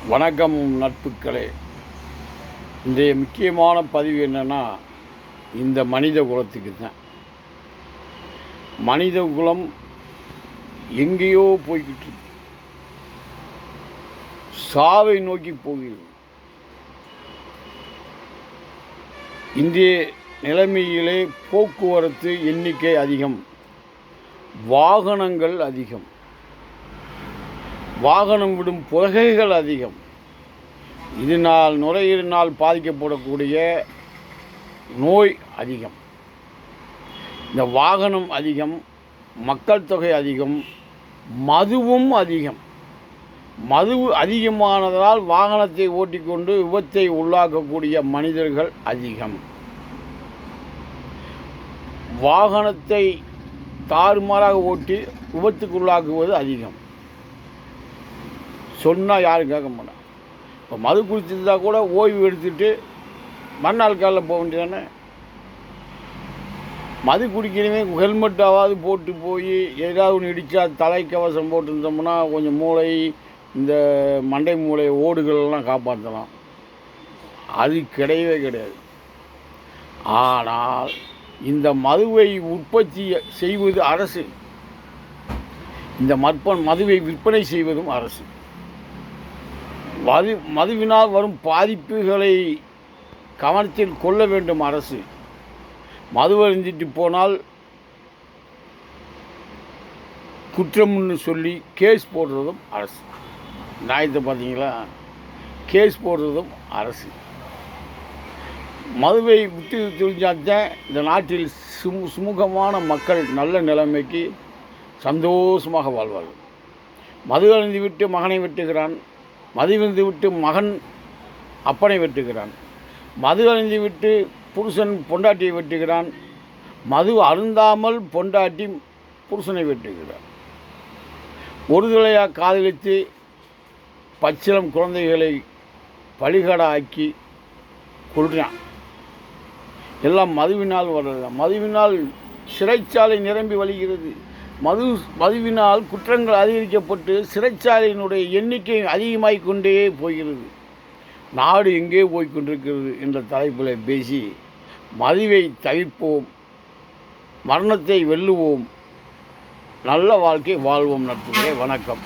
வணக்கம் நட்புக்களே. இன்றைய முக்கியமான பதிவு என்னென்னா, இந்த மனித குலத்துக்கு தான். மனித குலம் எங்கேயோ போய்கிட்டு இருக்கு, சாவை நோக்கி போகிறது. இன்றைய நிலைமையிலே போக்குவரத்து எண்ணிக்கை அதிகம், வாகனங்கள் அதிகம், வாகனம் விடும் புகைகள் அதிகம். இதனால் நுரையீரலினால் பாதிக்கப்படக்கூடிய நோய் அதிகம். இந்த வாகனம் அதிகம், மக்கள் தொகை அதிகம், மதுவும் அதிகம். மது அதிகமானதால் வாகனத்தை ஓட்டிக்கொண்டு விபத்தை உள்ளாக்கக்கூடிய மனிதர்கள் அதிகம். வாகனத்தை தாறுமாறாக ஓட்டி விபத்துக்குள்ளாக்குவது அதிகம். சொன்னால் யாரும் கேட்க மாட்டான். இப்போ மது குடிச்சிருந்தா கூட ஓய்வு எடுத்துட்டு மறுநாள் காலையில் போக வேண்டியதானே. மது குடிக்கிறவங்க ஹெல்மெட்டாவது போட்டு போய் ஏதாவது ஒன்று இடித்தா தலைக்கவசம் போட்டுருந்தோம்னா கொஞ்சம் மூளை, இந்த மண்டை மூளை ஓடுகளெல்லாம் காப்பாற்றலாம். அது கிடையவே கிடையாது. ஆனால் இந்த மதுவை உற்பத்தி செய்வது அரசு, இந்த மதுவை விற்பனை செய்வதும் அரசு. மதுவினால் வரும் பாதிப்புகளை கவனத்தில் கொள்ள வேண்டும் அரசு. மது அருந்திட்டு போனால் குற்றம்னு சொல்லி கேஸ் போடுறதும் அரசு. நியாயத்தை பார்த்தீங்களா? கேஸ் போடுறதும் அரசு. மதுவை விட்டு தெரிஞ்சால்தான் இந்த நாட்டில் சுமூகமான மக்கள் நல்ல நிலைமைக்கு சந்தோஷமாக வாழ்வார்கள். மது அருந்தி விட்டு மகனை வெட்டுகிறான், மது அருந்தி விட்டு மகன் அப்பனை வெட்டுகிறான், மது அருந்தி விட்டு புருஷன் பொண்டாட்டியை வெட்டுகிறான், மது அருந்தாமல் பொண்டாட்டி புருஷனை வெட்டுகிறான். ஒரு தலையாக காதலித்து பச்சிளம் குழந்தைகளை பலிகடாக்கி கொள்கிறான். எல்லாம் மதுவினால் வர்றது. மதுவினால் சிறைச்சாலை நிரம்பி வழிகிறது. மதுவினால் குற்றங்கள் அதிகரிக்கப்பட்டு சிறைச்சாலையினுடைய எண்ணிக்கை அதிகமாகிக் கொண்டே போகிறது. நாடு எங்கே போய்கொண்டிருக்கிறது என்ற தலைப்பில் பேசி மதுவை தவிர்ப்போம், மரணத்தை வெல்லுவோம், நல்ல வாழ்க்கை வாழ்வோம் நட்புகளே. வணக்கம்.